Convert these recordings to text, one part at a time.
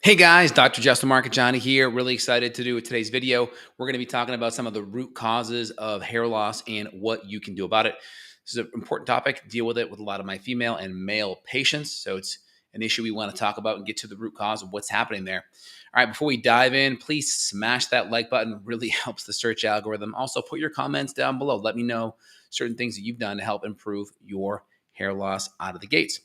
Hey guys, Dr. Justin Marcagiani here. Really excited to do today's video. We're going to be talking about some of the root causes of hair loss and what you can do about it. This is an important topic. Deal with it with a lot of my female and male patients. So it's an issue we want to talk about and get to the root cause of what's happening there. All right, before we dive in, please smash that like button. It really helps the search algorithm. Also, put your comments down below. Let me know certain things that you've done to help improve your hair loss out of the gates.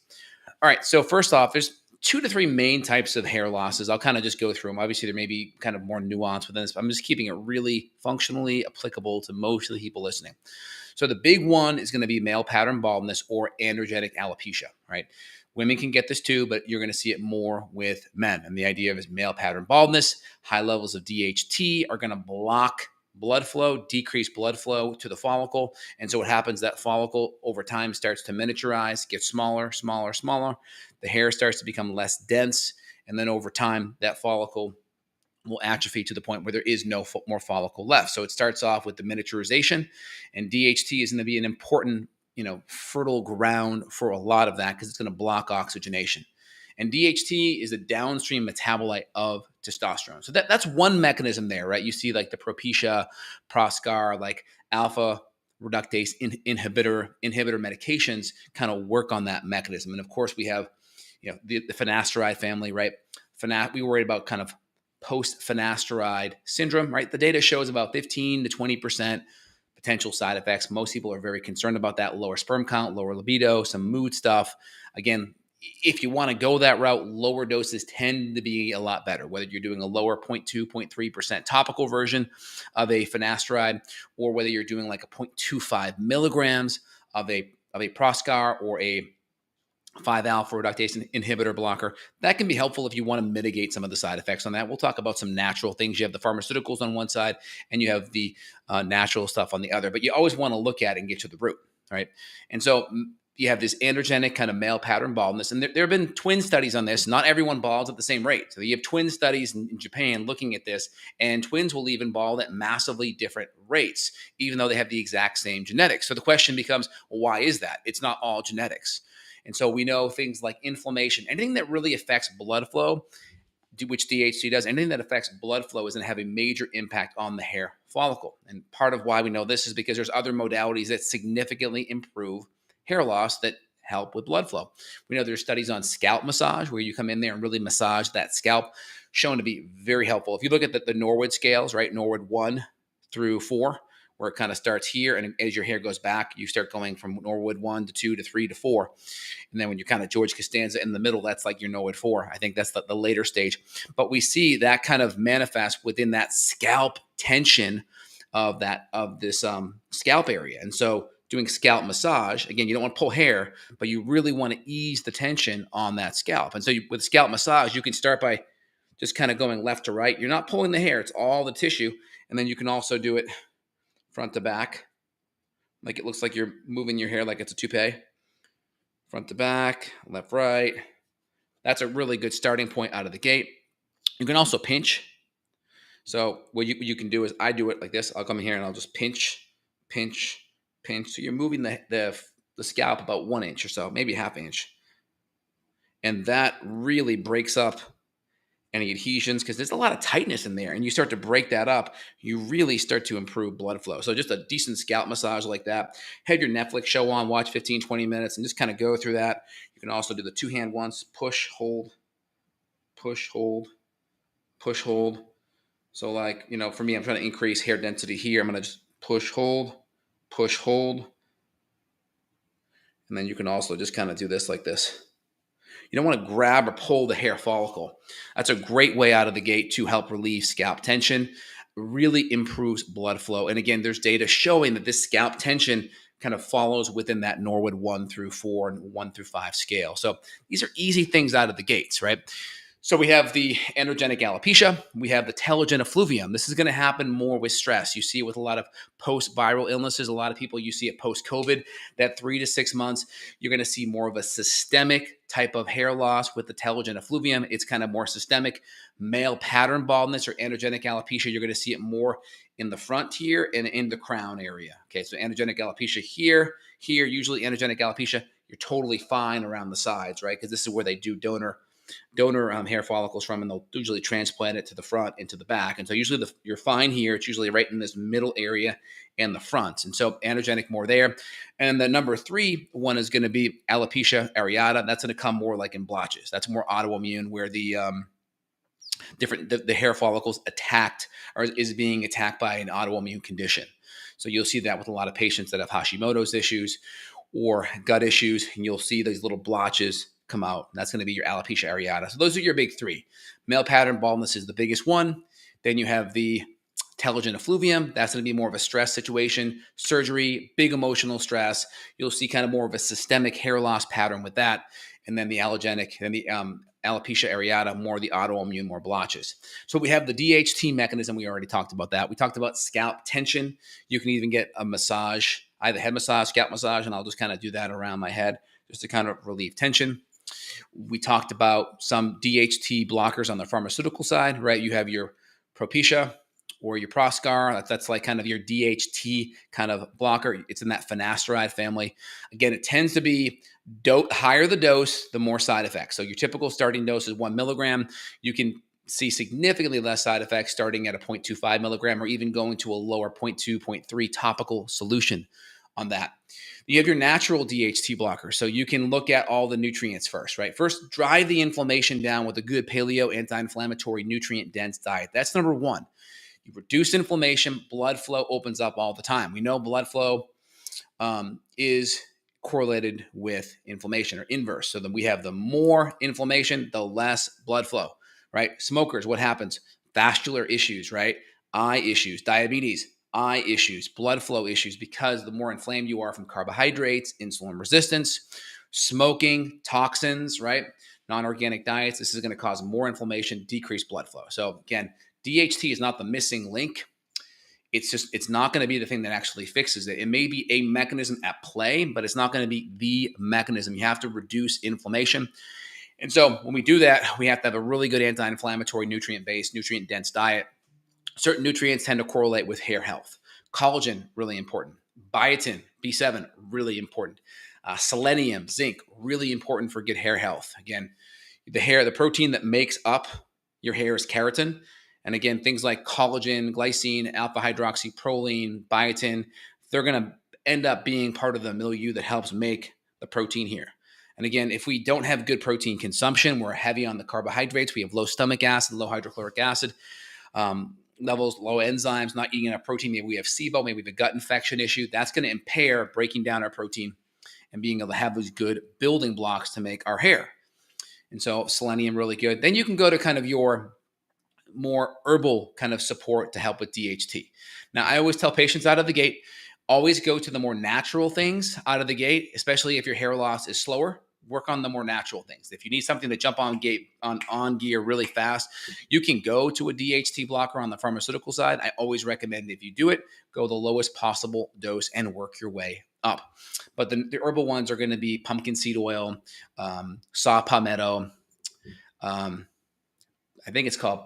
All right, so first off, there's two to three main types of hair losses. I'll kind of just go through them. Obviously, there may be kind of more nuance within this, but I'm just keeping it really functionally applicable to most of the people listening. So the big one is going to be male pattern baldness or androgenic alopecia, right? Women can get this too, but you're going to see it more with men. And the idea of is male pattern baldness, high levels of DHT are going to block blood flow, decrease blood flow to the follicle. And so what happens, that follicle over time starts to miniaturize, get smaller, smaller, smaller. The hair starts to become less dense. And then over time, that follicle will atrophy to the point where there is no more follicle left. So it starts off with the miniaturization, and DHT is going to be an important, fertile ground for a lot of that because it's going to block oxygenation. And DHT is a downstream metabolite of testosterone. So that's one mechanism there, right? You see like the Propecia, Proscar, like alpha reductase inhibitor medications kind of work on that mechanism. And of course, we have the finasteride family, right? We worried about kind of post-finasteride syndrome, right? The data shows about 15 to 20% potential side effects. Most people are very concerned about that. Lower sperm count, lower libido, some mood stuff. Again, if you want to go that route, lower doses tend to be a lot better, whether you're doing a lower 0.2, 0.3% topical version of a finasteride, or whether you're doing like a 0.25 milligrams of a Proscar or a 5-alpha reductase inhibitor blocker. That can be helpful if you want to mitigate some of the side effects on that. We'll talk about some natural things. You have the pharmaceuticals on one side and you have the natural stuff on the other, but you always want to look at it and get to the root, right? And so you have this androgenic kind of male pattern baldness. And there have been twin studies on this. Not everyone balds at the same rate. So you have twin studies in Japan looking at this, and twins will even bald at massively different rates, even though they have the exact same genetics. So the question becomes, well, why is that? It's not all genetics. And so we know things like inflammation, anything that really affects blood flow, which DHT does, anything that affects blood flow is going to have a major impact on the hair follicle. And part of why we know this is because there's other modalities that significantly improve hair loss that help with blood flow. We know there's studies on scalp massage where you come in there and really massage that scalp, shown to be very helpful. If you look at the Norwood scales, right, Norwood 1 through 4, where it kind of starts here, and as your hair goes back, you start going from Norwood 1 to 2 to 3 to 4. And then when you're kind of George Costanza in the middle, that's like your Norwood 4. I think that's the later stage. But we see that kind of manifest within that scalp tension of this scalp area. And so doing scalp massage, again, you don't want to pull hair, but you really want to ease the tension on that scalp. And so with scalp massage, you can start by just kind of going left to right. You're not pulling the hair, it's all the tissue. And then you can also do it front to back, like it looks like you're moving your hair like it's a toupee. Front to back, left, right. That's a really good starting point out of the gate. You can also pinch. So what you can do is, I do it like this. I'll come in here and I'll just pinch, pinch, pinch. So you're moving the scalp about 1 inch or so, maybe ½ inch. And that really breaks up any adhesions because there's a lot of tightness in there, and you start to break that up, you really start to improve blood flow. So just a decent scalp massage like that. Have your Netflix show on, watch 15, 20 minutes and just kind of go through that. You can also do the 2-hand ones, push, hold, push, hold, push, hold. So like, for me, I'm trying to increase hair density here. I'm going to just push, hold, push, hold. And then you can also just kind of do this like this. You don't want to grab or pull the hair follicle. That's a great way out of the gate to help relieve scalp tension. Really improves blood flow. And again, there's data showing that this scalp tension kind of follows within that Norwood 1 through 4 and 1 through 5 scale. So these are easy things out of the gates, right? So we have the androgenic alopecia. We have the telogen effluvium. This is going to happen more with stress. You see it with a lot of post-viral illnesses. A lot of people, you see it post-COVID, that 3 to 6 months, you're going to see more of a systemic type of hair loss with the telogen effluvium. It's kind of more systemic. Male pattern baldness or androgenic alopecia, you're going to see it more in the front here and in the crown area. Okay, so androgenic alopecia here, usually androgenic alopecia, you're totally fine around the sides, right? Because this is where they do donor donor hair follicles from, and they'll usually transplant it to the front and to the back. And so usually you're fine here. It's usually right in this middle area and the front. And so androgenic more there. And the number 3 one is going to be alopecia areata. That's going to come more like in blotches. That's more autoimmune, where the the hair follicles attacked or is being attacked by an autoimmune condition. So you'll see that with a lot of patients that have Hashimoto's issues or gut issues, and you'll see these little blotches come out. That's going to be your alopecia areata. So those are your big 3. Male pattern baldness is the biggest one. Then you have the telogen effluvium. That's going to be more of a stress situation, surgery, big emotional stress. You'll see kind of more of a systemic hair loss pattern with that. And then the allogenic and the alopecia areata, more the autoimmune, more blotches. So we have the DHT mechanism. We already talked about that. We talked about scalp tension. You can even get a massage, either head massage, scalp massage, and I'll just kind of do that around my head just to kind of relieve tension. We talked about some DHT blockers on the pharmaceutical side, right? You have your Propecia or your Proscar. That's like kind of your DHT kind of blocker. It's in that finasteride family. Again, it tends to be higher the dose, the more side effects. So your typical starting dose is 1 milligram. You can see significantly less side effects starting at a 0.25 milligram or even going to a lower 0.2, 0.3 topical solution on that. You have your natural DHT blocker. So you can look at all the nutrients first, right? First, drive the inflammation down with a good paleo anti-inflammatory nutrient dense diet. That's number 1. You reduce inflammation, blood flow opens up all the time. We know blood flow is correlated with inflammation or inverse. So then we have the more inflammation, the less blood flow, right? Smokers, what happens? Vascular issues, right? Eye issues, diabetes, eye issues, blood flow issues, because the more inflamed you are from carbohydrates, insulin resistance, smoking, toxins, right? Non-organic diets, this is going to cause more inflammation, decreased blood flow. So again, DHT is not the missing link. It's not going to be the thing that actually fixes it. It may be a mechanism at play, but it's not going to be the mechanism. You have to reduce inflammation. And so when we do that, we have to have a really good anti-inflammatory, nutrient-based, nutrient-dense diet. Certain nutrients tend to correlate with hair health. Collagen, really important. Biotin, B7, really important. Selenium, zinc, really important for good hair health. Again, the protein that makes up your hair is keratin. And again, things like collagen, glycine, alpha hydroxyproline, biotin, they're going to end up being part of the milieu that helps make the protein here. And again, if we don't have good protein consumption, we're heavy on the carbohydrates, we have low stomach acid, low hydrochloric acid levels, low enzymes, not eating enough protein, maybe we have SIBO, maybe we have a gut infection issue, that's going to impair breaking down our protein and being able to have those good building blocks to make our hair. And so selenium, really good. Then you can go to kind of your more herbal kind of support to help with DHT. Now, I always tell patients out of the gate, always go to the more natural things out of the gate, especially if your hair loss is slower. Work on the more natural things. If you need something to jump on gear really fast, you can go to a DHT blocker on the pharmaceutical side. I always recommend, if you do it, go the lowest possible dose and work your way up. But the herbal ones are going to be pumpkin seed oil, saw palmetto. I think it's called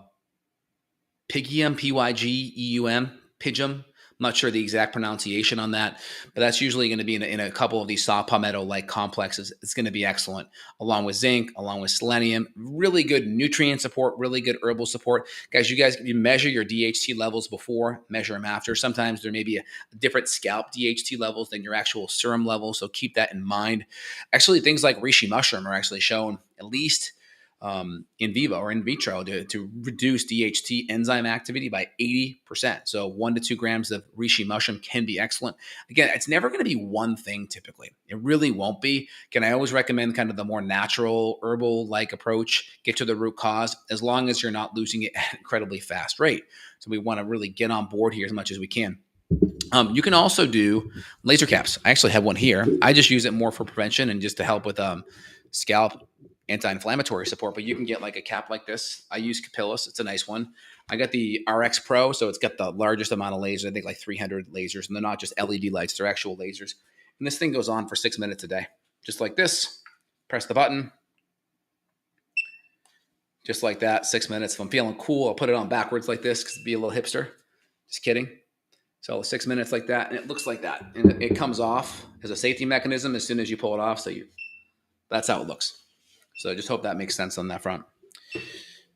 Pygium, Pygeum, Pygium. I'm not sure the exact pronunciation on that, but that's usually going to be in a couple of these saw palmetto-like complexes. It's going to be excellent, along with zinc, along with selenium. Really good nutrient support, really good herbal support. Guys, you measure your DHT levels before, measure them after. Sometimes there may be a different scalp DHT levels than your actual serum levels, so keep that in mind. Actually, things like reishi mushroom are actually shown, at least in vivo or in vitro, to reduce DHT enzyme activity by 80%. So 1 to 2 grams of reishi mushroom can be excellent. Again, it's never going to be one thing typically. It really won't be. Again, I always recommend kind of the more natural herbal-like approach, get to the root cause, as long as you're not losing it at an incredibly fast rate. So we want to really get on board here as much as we can. You can also do laser caps. I actually have one here. I just use it more for prevention and just to help with scalp anti-inflammatory support, but you can get like a cap like this. I use Capillus. It's a nice one. I got the RX Pro, so it's got the largest amount of lasers. I think like 300 lasers, and they're not just LED lights, they're actual lasers. And this thing goes on for 6 minutes a day. Just like this. Press the button. Just like that, 6 minutes. If I'm feeling cool, I'll put it on backwards like this because it'd be a little hipster. Just kidding. So 6 minutes like that, and it looks like that. And it comes off as a safety mechanism as soon as you pull it off. So that's how it looks. So just hope that makes sense on that front.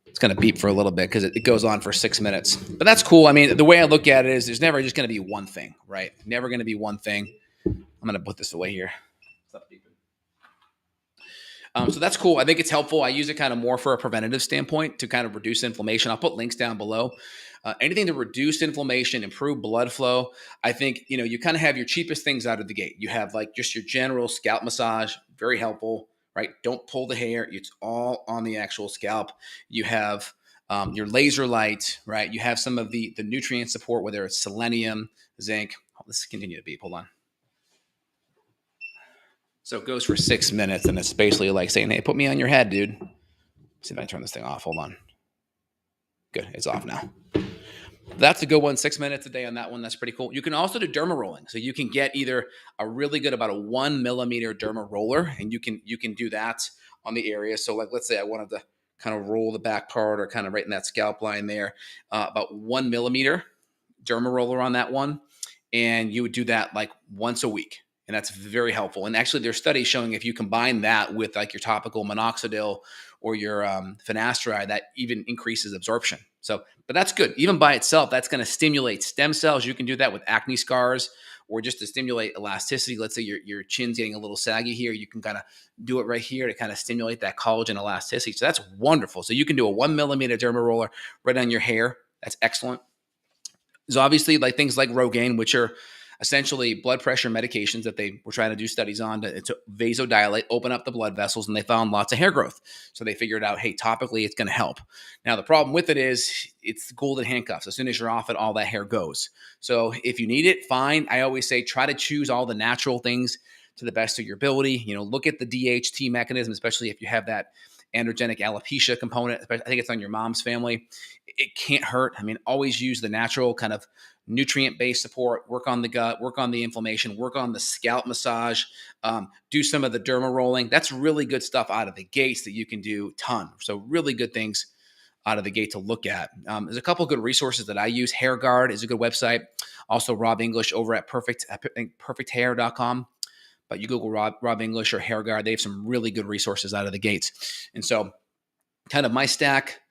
It's going to beep for a little bit because it goes on for 6 minutes. But that's cool. I mean, the way I look at it is there's never just going to be one thing, right? Never going to be one thing. I'm going to put this away here. Stop beeping. So that's cool. I think it's helpful. I use it kind of more for a preventative standpoint to kind of reduce inflammation. I'll put links down below. Anything to reduce inflammation, improve blood flow. I think, you kind of have your cheapest things out of the gate. You have like just your general scalp massage, very helpful, right? Don't pull the hair. It's all on the actual scalp. You have your laser light, right? You have some of the nutrient support, whether it's selenium, zinc. Let's continue to beep. Hold on. So it goes for 6 minutes, and it's basically like saying, hey, put me on your head, dude. Let's see if I can turn this thing off. Hold on. Good. It's off now. That's a good one. 6 minutes a day on that one. That's pretty cool. You can also do derma rolling. So you can get either a really good, about a 1 millimeter derma roller, and you can do that on the area. So like, let's say I wanted to kind of roll the back part or kind of right in that scalp line there, about 1 millimeter derma roller on that one. And you would do that like once a week. And that's very helpful. And actually, there's studies showing if you combine that with like your topical minoxidil or your finasteride, that even increases absorption. So, but that's good. Even by itself, that's going to stimulate stem cells. You can do that with acne scars or just to stimulate elasticity. Let's say your chin's getting a little saggy here. You can kind of do it right here to kind of stimulate that collagen elasticity. So that's wonderful. So you can do a 1 millimeter derma roller right on your hair. That's excellent. There's obviously like things like Rogaine, which are essentially blood pressure medications that they were trying to do studies on to vasodilate, open up the blood vessels, and they found lots of hair growth. So they figured out, hey, topically, it's going to help. Now, the problem with it is it's golden handcuffs. As soon as you're off it, all that hair goes. So if you need it, fine. I always say try to choose all the natural things to the best of your ability. Look at the DHT mechanism, especially if you have that androgenic alopecia component. I think it's on your mom's family. It can't hurt. I mean, always use the natural kind of nutrient-based support, work on the gut, work on the inflammation, work on the scalp massage, do some of the derma rolling. That's really good stuff out of the gates that you can do a ton. So really good things out of the gate to look at. There's a couple of good resources that I use. HairGuard is a good website. Also Rob English over at perfecthair.com. But you Google Rob English or HairGuard, they have some really good resources out of the gates. And so kind of my stack.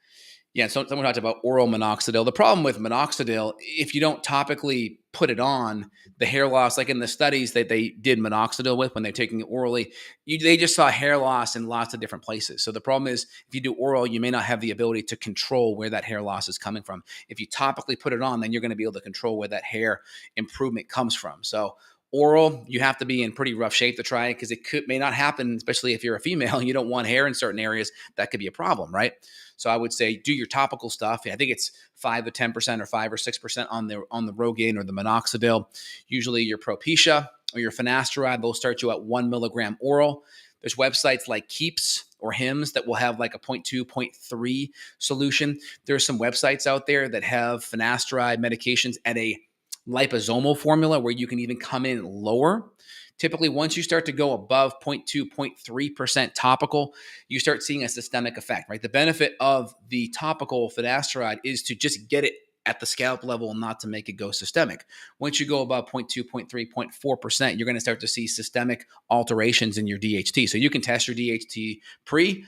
Yeah, so someone talked about oral minoxidil. The problem with minoxidil, if you don't topically put it on, the hair loss, like in the studies that they did minoxidil with when they're taking it orally, they just saw hair loss in lots of different places. So the problem is if you do oral, you may not have the ability to control where that hair loss is coming from. If you topically put it on, then you're going to be able to control where that hair improvement comes from. So oral, you have to be in pretty rough shape to try it because it may not happen, especially if you're a female and you don't want hair in certain areas. That could be a problem, right? So I would say do your topical stuff. I think it's 5 to 10% or 5 or 6% on the Rogaine or the minoxidil. Usually your Propecia or your finasteride, they'll start you at 1 milligram oral. There's websites like Keeps or Hims that will have like a 0.2, 0.3 solution. There's some websites out there that have finasteride medications at a liposomal formula where you can even come in lower. Typically, once you start to go above 0.2, 0.3% topical, you start seeing a systemic effect, right? The benefit of the topical finasteride is to just get it at the scalp level and not to make it go systemic. Once you go above 0.2, 0.3, 0.4%, you're going to start to see systemic alterations in your DHT. So you can test your DHT pre,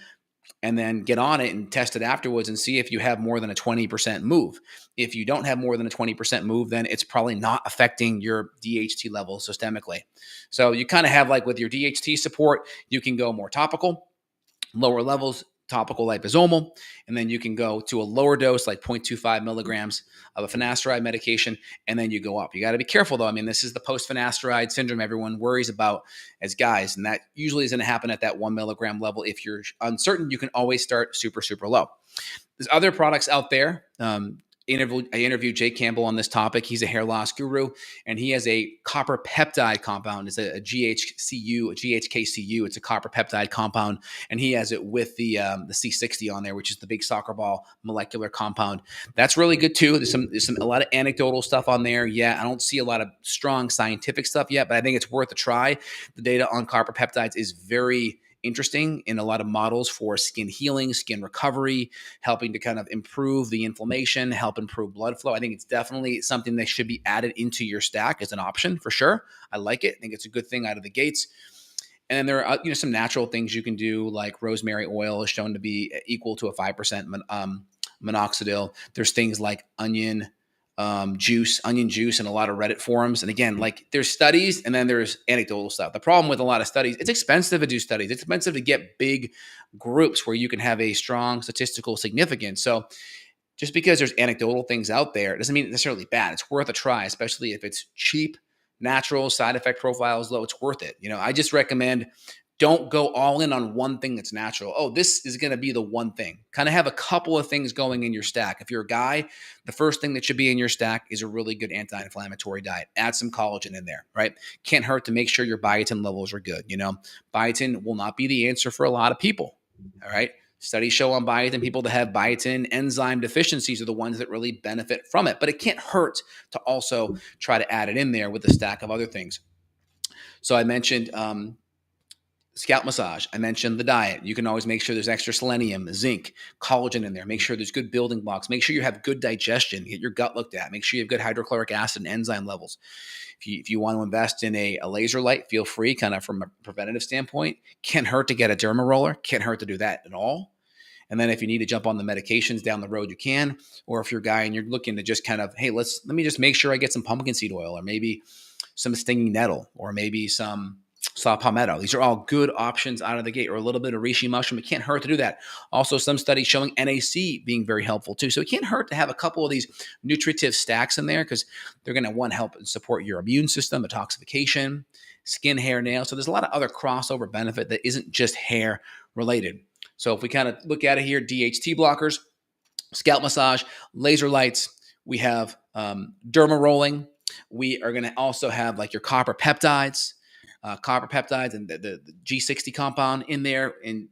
and then get on it and test it afterwards and see if you have more than a 20% move. If you don't have more than a 20% move, then it's probably not affecting your DHT level systemically. So you kind of have like with your DHT support, you can go more topical, lower levels, topical liposomal, and then you can go to a lower dose like 0.25 milligrams of a finasteride medication, and then you go up. You got to be careful though. I mean, this is the post-finasteride syndrome everyone worries about as guys, and that usually is going to happen at that 1 milligram level. If you're uncertain, you can always start super, super low. There's other products out there. I interviewed Jake Campbell on this topic. He's a hair loss guru, and he has a copper peptide compound. It's a GHKCU. It's a copper peptide compound, and he has it with the C60 on there, which is the big soccer ball molecular compound. That's really good too. There's a lot of anecdotal stuff on there. Yeah, I don't see a lot of strong scientific stuff yet, but I think it's worth a try. The data on copper peptides is very interesting in a lot of models for skin healing, skin recovery, helping to kind of improve the inflammation, help improve blood flow. I think it's definitely something that should be added into your stack as an option for sure. I like it. I think it's a good thing out of the gates. And then there are some natural things you can do, like rosemary oil is shown to be equal to a 5% minoxidil. There's things like onion juice in a lot of Reddit forums. And again, like there's studies and then there's anecdotal stuff. The problem with a lot of studies, it's expensive to do studies. It's expensive to get big groups where you can have a strong statistical significance. So just because there's anecdotal things out there, it doesn't mean it's necessarily bad. It's worth a try, especially if it's cheap, natural, side effect profile is low. It's worth it. I just recommend don't go all in on one thing that's natural. Oh, this is going to be the one thing. Kind of have a couple of things going in your stack. If you're a guy, the first thing that should be in your stack is a really good anti-inflammatory diet. Add some collagen in there, right? Can't hurt to make sure your biotin levels are good. Biotin will not be the answer for a lot of people. All right. Studies show on biotin, people that have biotin enzyme deficiencies are the ones that really benefit from it. But it can't hurt to also try to add it in there with a stack of other things. So I mentioned scalp massage. I mentioned the diet. You can always make sure there's extra selenium, zinc, collagen in there. Make sure there's good building blocks. Make sure you have good digestion. Get your gut looked at. Make sure you have good hydrochloric acid and enzyme levels. If you want to invest in a laser light, feel free, kind of from a preventative standpoint. Can't hurt to get a derma roller. Can't hurt to do that at all. And then if you need to jump on the medications down the road, you can. Or if you're a guy and you're looking to just kind of, hey, let me just make sure I get some pumpkin seed oil, or maybe some stinging nettle, or maybe some saw palmetto. These are all good options out of the gate, or a little bit of reishi mushroom. It can't hurt to do that. Also, some studies showing NAC being very helpful too. So it can't hurt to have a couple of these nutritive stacks in there, because they're going to help and support your immune system, detoxification, skin, hair, nails. So there's a lot of other crossover benefit that isn't just hair related. So if we kind of look at it here, DHT blockers, scalp massage, laser lights, we have derma rolling. We are going to also have like your copper peptides and the G60 compound in there, in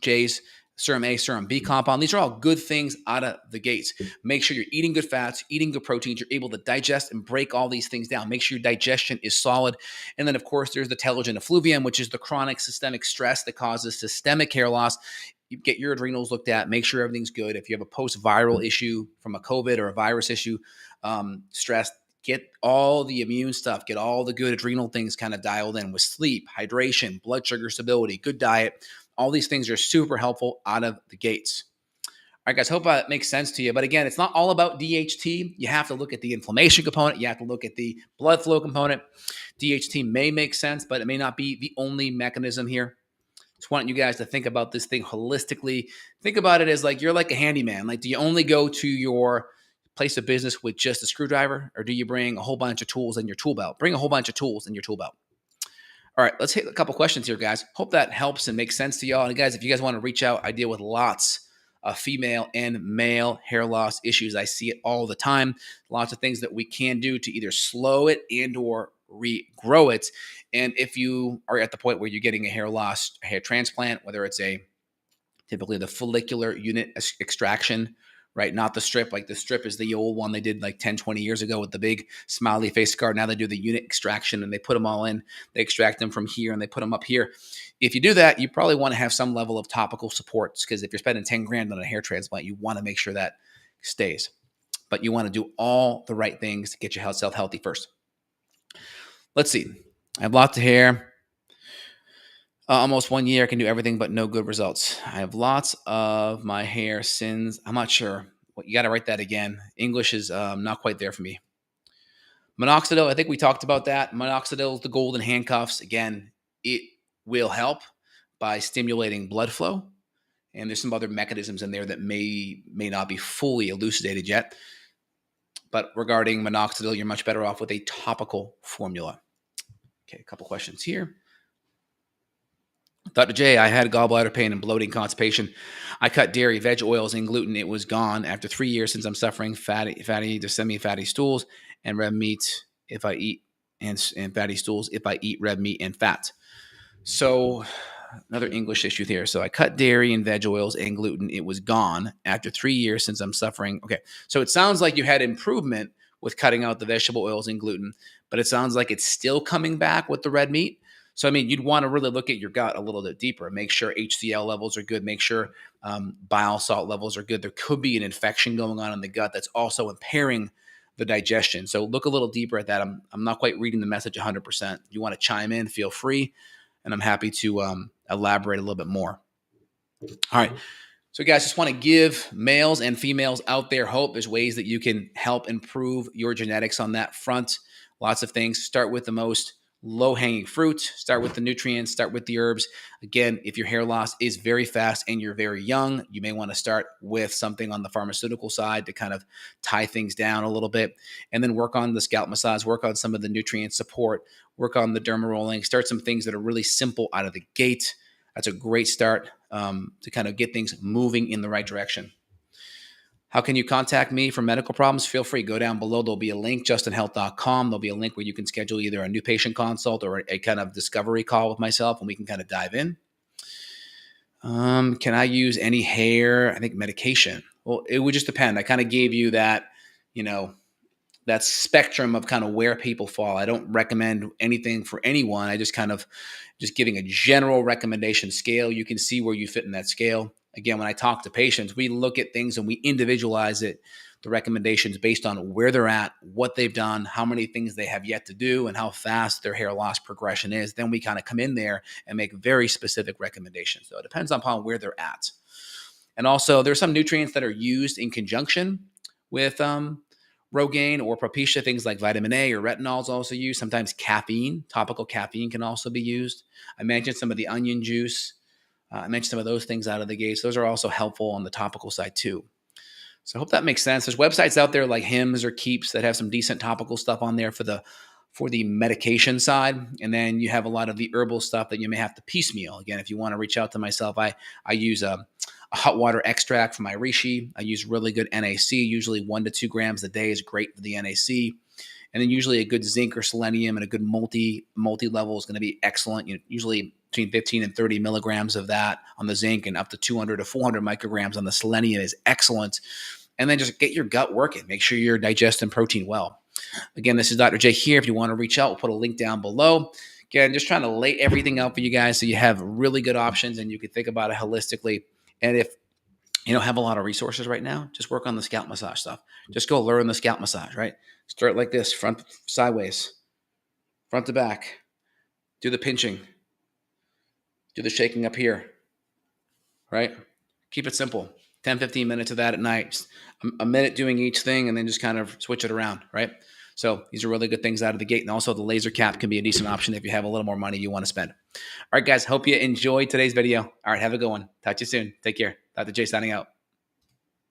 J's serum A, serum B compound. These are all good things out of the gates. Make sure you're eating good fats, eating good proteins. You're able to digest and break all these things down. Make sure your digestion is solid. And then, of course, there's the telogen effluvium, which is the chronic systemic stress that causes systemic hair loss. You get your adrenals looked at. Make sure everything's good. If you have a post-viral issue from a COVID or a virus issue, stress, get all the immune stuff, get all the good adrenal things kind of dialed in with sleep, hydration, blood sugar stability, good diet. All these things are super helpful out of the gates. All right, guys, hope that makes sense to you. But again, it's not all about DHT. You have to look at the inflammation component. You have to look at the blood flow component. DHT may make sense, but it may not be the only mechanism here. Just want you guys to think about this thing holistically. Think about it as like you're like a handyman. Like, do you only go to your place of business with just a screwdriver, or do you bring a whole bunch of tools in your tool belt? Bring a whole bunch of tools in your tool belt. All right, let's hit a couple questions here, guys. Hope that helps and makes sense to y'all. And guys, if you guys want to reach out, I deal with lots of female and male hair loss issues. I see it all the time. Lots of things that we can do to either slow it and or regrow it. And if you are at the point where you're getting a hair loss, a hair transplant, whether it's typically the follicular unit extraction, right? Not the strip. Like the strip is the old one they did like 10, 20 years ago with the big smiley face scar. Now they do the unit extraction and they put them all in. They extract them from here and they put them up here. If you do that, you probably want to have some level of topical supports, because if you're spending 10 grand on a hair transplant, you want to make sure that stays. But you want to do all the right things to get yourself healthy first. Let's see. I have lots of hair. Almost 1 year, I can do everything, but no good results. I have lots of my hair since, I'm not sure. You got to write that again. English is not quite there for me. Minoxidil, I think we talked about that. Minoxidil is the golden handcuffs. Again, it will help by stimulating blood flow. And there's some other mechanisms in there that may not be fully elucidated yet. But regarding minoxidil, you're much better off with a topical formula. Okay, a couple questions here. Dr. J, I had gallbladder pain and bloating, constipation. I cut dairy, veg oils, and gluten. It was gone after 3 years since I'm suffering fatty to semi-fatty stools and red meat if I eat, and fatty stools if I eat red meat and fat. So another English issue here. So I cut dairy and veg oils and gluten. It was gone after 3 years since I'm suffering. Okay, so it sounds like you had improvement with cutting out the vegetable oils and gluten, but it sounds like it's still coming back with the red meat. So, I mean, you'd want to really look at your gut a little bit deeper. Make sure HCl levels are good. Make sure bile salt levels are good. There could be an infection going on in the gut that's also impairing the digestion. So look a little deeper at that. I'm not quite reading the message 100%. You want to chime in, feel free. and I'm happy to elaborate a little bit more. All right. So, guys, just want to give males and females out there hope. There's ways that you can help improve your genetics on that front. Lots of things. Start with the most low-hanging fruit. Start with the nutrients. Start with the herbs. Again, if your hair loss is very fast and you're very young, you may want to start with something on the pharmaceutical side to kind of tie things down a little bit, and then work on the scalp massage, work on some of the nutrient support, work on the derma rolling, start some things that are really simple out of the gate. That's a great start to kind of get things moving in the right direction. How can you contact me for medical problems? Feel free. Go down below. There'll be a link, justinhealth.com. There'll be a link where you can schedule either a new patient consult or a kind of discovery call with myself, and we can kind of dive in. Can I use any hair, I think, medication? Well, it would just depend. I kind of gave you that, that spectrum of kind of where people fall. I don't recommend anything for anyone. I just giving a general recommendation scale. You can see where you fit in that scale. Again, when I talk to patients, we look at things and we individualize it, the recommendations based on where they're at, what they've done, how many things they have yet to do, and how fast their hair loss progression is. Then we kind of come in there and make very specific recommendations. So it depends upon where they're at. And also, there's some nutrients that are used in conjunction with Rogaine or Propecia. Things like vitamin A or retinol is also used. Sometimes caffeine, topical caffeine, can also be used. I mentioned some of the onion juice. I mentioned some of those things out of the gates. Those are also helpful on the topical side too. So I hope that makes sense. There's websites out there like Hims or Keeps that have some decent topical stuff on there for the medication side. And then you have a lot of the herbal stuff that you may have to piecemeal. Again, if you want to reach out to myself, I use a hot water extract for my reishi. I use really good NAC. Usually 1 to 2 grams a day is great for the NAC. And then usually a good zinc or selenium and a good multi level is going to be excellent. Usually between 15 and 30 milligrams of that on the zinc and up to 200 to 400 micrograms on the selenium is excellent. And then just get your gut working. Make sure you're digesting protein well. Again, this is Dr. J here. If you want to reach out, we'll put a link down below. Again, just trying to lay everything out for you guys so you have really good options and you can think about it holistically. And if you don't have a lot of resources right now, just work on the scalp massage stuff. Just go learn the scalp massage, right? Start like this, front sideways, front to back. Do the pinching. Do the shaking up here, right? Keep it simple. 10, 15 minutes of that at night. Just a minute doing each thing and then just kind of switch it around, right? So these are really good things out of the gate. And also the laser cap can be a decent option if you have a little more money you want to spend. All right, guys, hope you enjoyed today's video. All right, have a good one. Talk to you soon. Take care. Dr. J signing out.